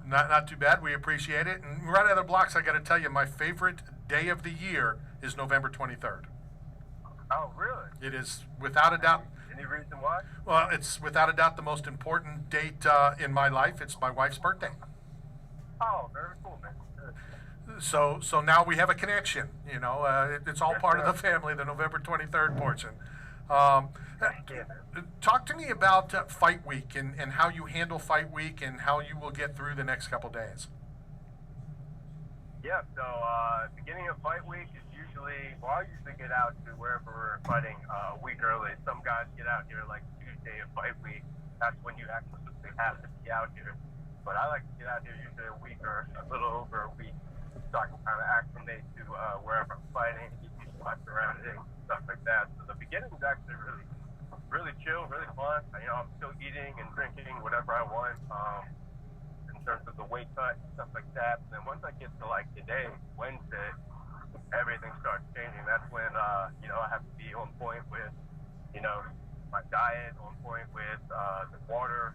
Not too bad. We appreciate it. And right out of the blocks, I got to tell you, my favorite day of the year is November 23rd. Oh, really? It is without a doubt. Any reason why? Well, it's without a doubt the most important date in my life. It's my wife's birthday. Oh, very cool, man. Good. So now we have a connection. It's all part of the family. The November 23rd portion. Talk to me about Fight Week and how you handle Fight Week and how you will get through the next couple days. Yeah, so beginning of Fight Week is I usually get out to wherever we're fighting a week early. Some guys get out here like Tuesday of Fight Week. That's when you actually have to be out here. But I like to get out here usually a week or a little over a week so I can kind of acclimate to wherever I'm fighting, get used to my surroundings, stuff like that. So the beginning is actually really chill, really fun. I'm still eating and drinking whatever I want in terms of the weight cut and stuff like that. And then once I get to like today, Wednesday, everything starts changing. That's when I have to be on point with my diet, on point with the water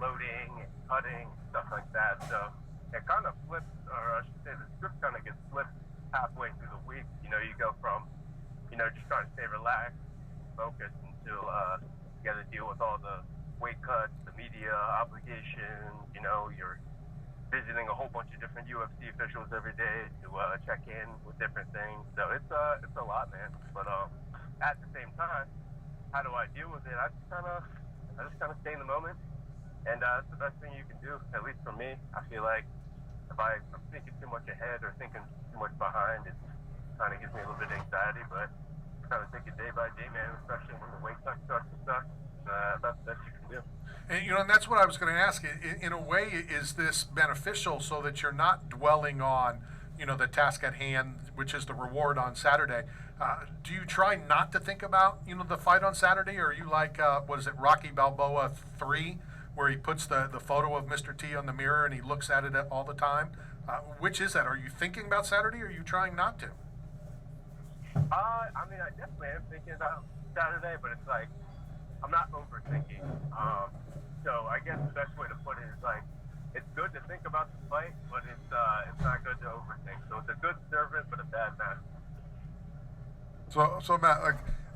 loading, cutting, stuff like that. So it kind of flips, or I should say the script kind of gets flipped halfway through the week. You go from just trying to stay relaxed, focused until you got to deal with all the weight cuts, the media obligations. You're visiting a whole bunch of different UFC officials every day to check in with different things. So it's a lot, man. But at the same time, how do I deal with it? I just kind of stay in the moment, and that's the best thing you can do. At least for me, I feel like if I'm thinking too much ahead or thinking too much behind, it kind of gives me a little bit of anxiety. But kind of take it day by day, man. Especially when the weight cut starts to suck. That's the best you can do. And that's what I was going to ask. In a way, is this beneficial so that you're not dwelling on, the task at hand, which is the reward on Saturday? Do you try not to think about, the fight on Saturday, or are you like, Rocky Balboa 3, where he puts the photo of Mr. T on the mirror and he looks at it all the time? Which is that? Are you thinking about Saturday, or are you trying not to? I definitely am thinking about Saturday, but it's like, I'm not overthinking. So I guess the best way to put it is like, it's good to think about the fight, but it's not good to overthink. So it's a good servant, but a bad master. So Matt,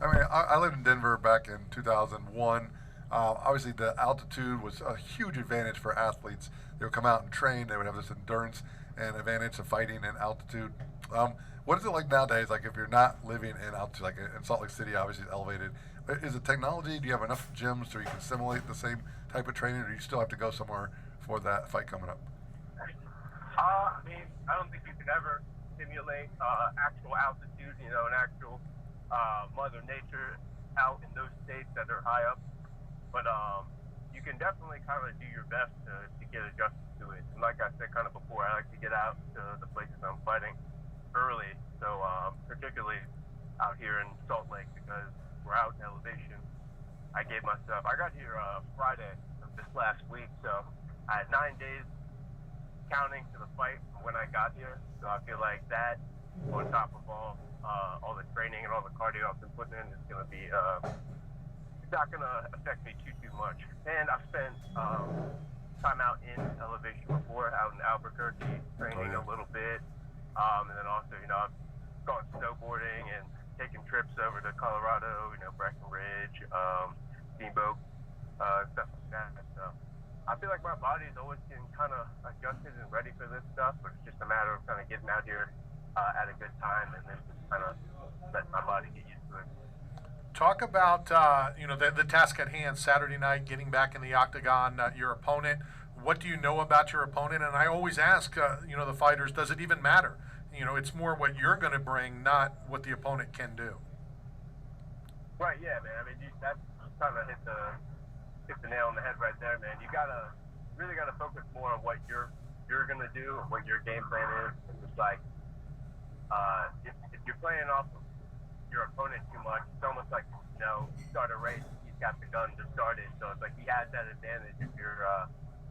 I lived in Denver back in 2001. Obviously, the altitude was a huge advantage for athletes. They would come out and train. They would have this endurance and advantage of fighting in altitude. What is it like nowadays? Like if you're not living in altitude, like in Salt Lake City, obviously it's elevated. Is it technology? Do you have enough gyms so you can simulate the same type of training, or do you still have to go somewhere for that fight coming up? I don't think you can ever simulate actual altitude, an actual Mother Nature out in those states that are high up. But you can definitely kind of do your best to get adjusted to it. And like I said kind of before, I like to get out to the places I'm fighting early. So particularly out here in Salt Lake, because we're out in elevation. I got here Friday of this last week, so I had 9 days counting to the fight from when I got here. So I feel like that, on top of all the training and all the cardio I've been putting in, is going to be it's not going to affect me too much. And I've spent time out in elevation before, out in Albuquerque, training a little bit, and then also I've gone snowboarding and taking trips over to Colorado, Breckenridge, Steamboat, stuff like that. So I feel like my body's always getting kind of adjusted and ready for this stuff, but it's just a matter of kind of getting out here at a good time and then just kind of let my body get used to it. Talk about the task at hand Saturday night, getting back in the octagon. Your opponent. What do you know about your opponent? And I always ask the fighters, does it even matter? It's more what you're going to bring, not what the opponent can do. Right, yeah, man. That's kind of hit the nail on the head right there, man. You really gotta focus more on what you're gonna do and what your game plan is. And just like, if you're playing off of your opponent too much, it's almost like, start a race, he's got the gun to start it. So it's like he has that advantage if you're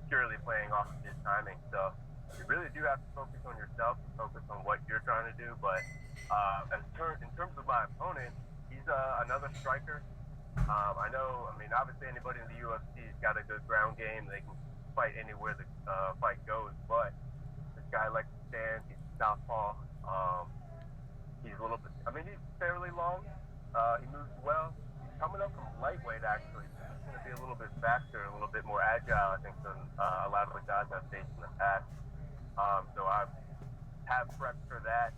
purely playing off of his timing. So you really do have to focus on yourself and focus on what you're trying to do. But in terms of my opponent, he's another striker. Obviously anybody in the UFC has got a good ground game. They can fight anywhere the fight goes. But this guy likes to stand. He's southpaw. He's a little bit. I mean, he's fairly long. He moves well. He's coming up from lightweight actually. So he's going to be a little bit faster, a little bit more agile, I think, than a lot of the guys I've faced in the past. So I have prepped for that.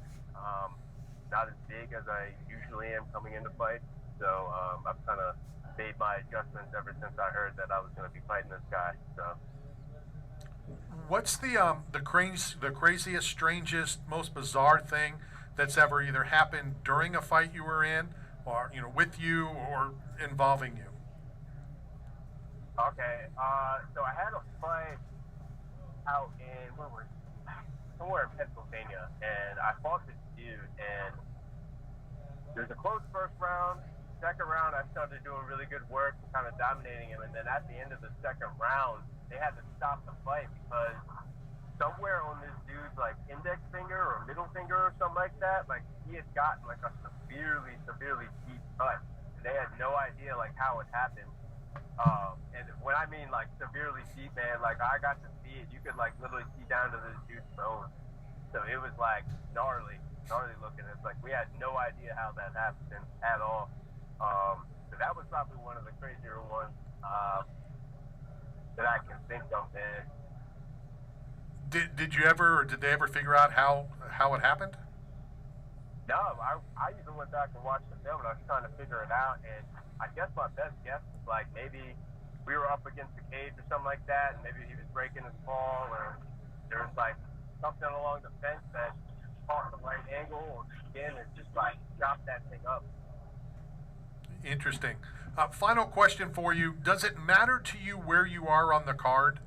Not as big as I usually am coming into fights. So I've kind of made my adjustments ever since I heard that I was going to be fighting this guy. So. What's the craziest, strangest, most bizarre thing that's ever either happened during a fight you were in, or with you, or involving you? Okay, so I had a fight out in somewhere in Pennsylvania, and I fought this dude, and there's a close first round. Second round, I started doing really good work, kind of dominating him, and then at the end of the second round, they had to stop the fight because somewhere on this dude's like index finger or middle finger or something like that, like he had gotten like a severely deep cut. And they had no idea like how it happened. And when I mean like severely deep, man, like I got to see it. You could like literally see down to this dude's bone. So it was like gnarly looking. It's like we had no idea how that happened at all. So that was probably one of the crazier ones that I can think of, man. Did they ever figure out how it happened? No, I even went back and watched the film, and I was trying to figure it out, and I guess my best guess was like maybe we were up against the cage or something like that, and maybe he was breaking his fall, or there was like something along the fence that caught the right angle or skin and just like chopped that thing up. Interesting. Final question for you. Does it matter to you where you are on the card?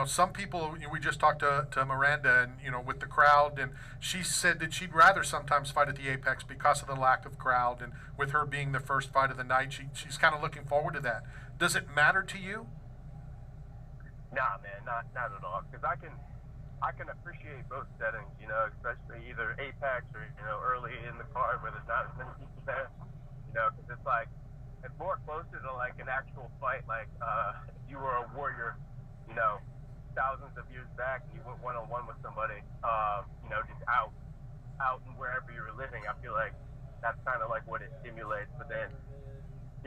Some people, we just talked to Miranda and, with the crowd, and she said that she'd rather sometimes fight at the Apex because of the lack of crowd, and with her being the first fight of the night, she's kind of looking forward to that. Does it matter to you? Nah, man, not at all. Because I can appreciate both settings, especially either Apex or, early in the card where there's not as many people there, because it's like, it's more closer to like an actual fight, like if you were a warrior, thousands of years back and you went one-on-one with somebody, just out and wherever you were living. I feel like that's kind of like what it stimulates. But then,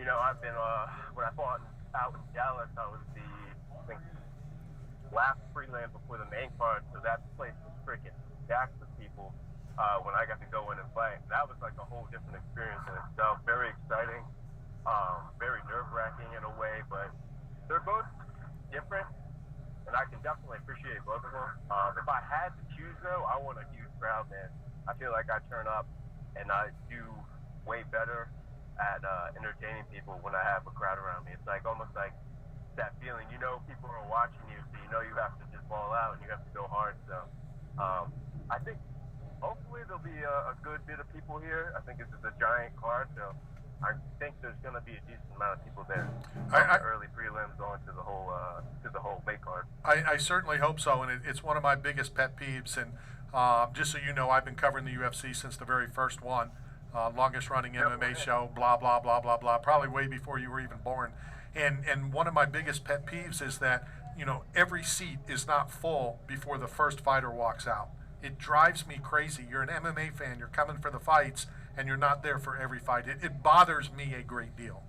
I've been, when I fought out in Dallas, I was I think, last prelim before the main card, so that place was freaking stacked with people when I got to go in and fight. That was like a whole different experience in itself. Very exciting, very nerve-wracking in a way, but they're both different. And I can definitely appreciate both of them. If I had to choose, though, I want a huge crowd, man. I feel like I turn up and I do way better at entertaining people when I have a crowd around me. It's like almost like that feeling, people are watching you, so you have to just ball out and you have to go hard. So I think hopefully there'll be a good bit of people here. I think this is a giant card, so I think there's going to be a decent amount of people there. Early prelims going to the whole main card. I certainly hope so, and it's one of my biggest pet peeves. And just so you know, I've been covering the UFC since the very first one, longest running MMA show, blah, blah, blah, blah, blah, probably way before you were even born. And one of my biggest pet peeves is that, every seat is not full before the first fighter walks out. It drives me crazy. You're an MMA fan, you're coming for the fights, and you're not there for every fight. It bothers me a great deal.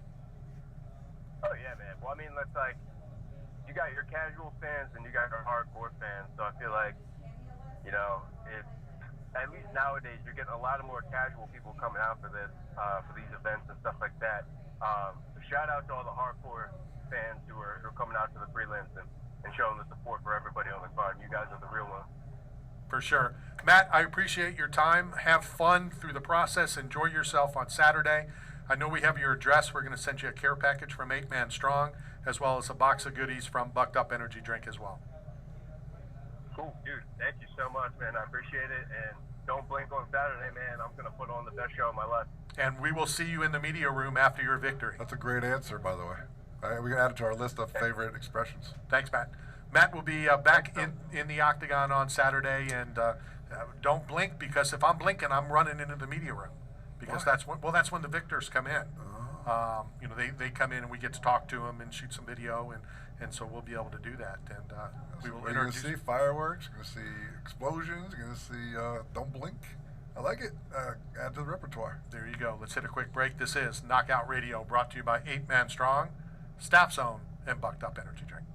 Oh, yeah, man. Well, I mean, that's like, you got your casual fans and you got your hardcore fans. So I feel like, at least nowadays, you're getting a lot of more casual people coming out for this, for these events and stuff like that. So shout out to all the hardcore fans who are coming out to the prelims and showing the support for everybody on the card. You guys are the real ones. For sure. Matt, I appreciate your time. Have fun through the process. Enjoy yourself on Saturday. I know we have your address. We're going to send you a care package from 8 Man Strong, as well as a box of goodies from Bucked Up Energy Drink as well. Cool, dude. Thank you so much, man. I appreciate it. And don't blink on Saturday, man. I'm going to put on the best show of my life. And we will see you in the media room after your victory. That's a great answer, by the way. We can add it to our list of favorite expressions. Thanks, Matt. Matt will be back in the octagon on Saturday, and don't blink, because if I'm blinking, I'm running into the media room, because that's when the victors come in. Oh. You know, they come in and we get to talk to them and shoot some video, and so we'll be able to do that. And we will You're going to introduce. see fireworks, you're going to see explosions, you're going to see Don't Blink. I like it. Add to the repertoire. There you go. Let's hit a quick break. This is Knockout Radio, brought to you by 8 Man Strong, Staff Zone, and Bucked Up Energy Drink.